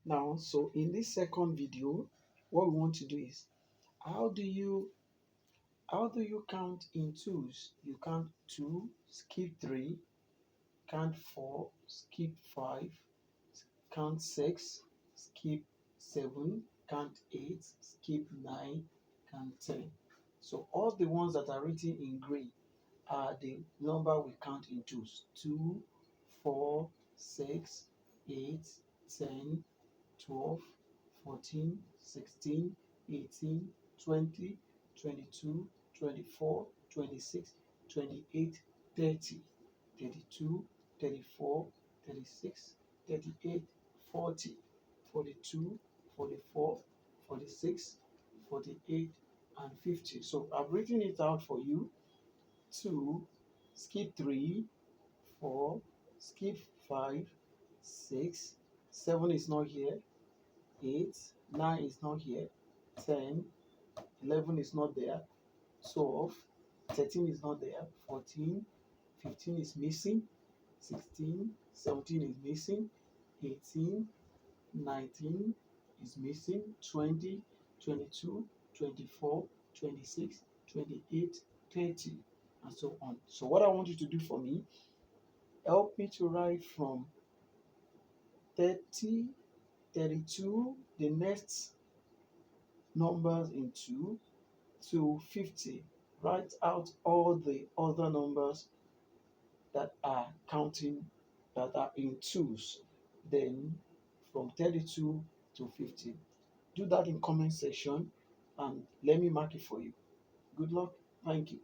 Now, so in this second video, what we want to do is how do you count in twos? You count 2, skip 3, count 4, skip 5, count 6, skip 7, count 8, skip 9, count 10. So all the ones that are written in gray are the number we count in twos. 2, 4, 6, 8, 10, 12, 14, 16, 18, 20, 22, 24, 26, 28, 30, 32, 34, 36, 38, 40, 42, 44, 46, 48, and 50. So I've written it out for you. 2, skip 3, 4, skip 5, 6, 7 is not here, 8, 9 is not here, 10, 11 is not there, 12, 13 is not there, 14, 15 is missing, 16, 17 is missing, 18, 19 is missing, 20, 22, 24, 26, 28, 30, and so on. So what I want you to do for me, help me to write from 30, 32, the next numbers in 2 to 50. Write out all the other numbers that are counting, that are in twos. Then from 32 to 50. Do that in comment section and let me mark it for you. Good luck. Thank you.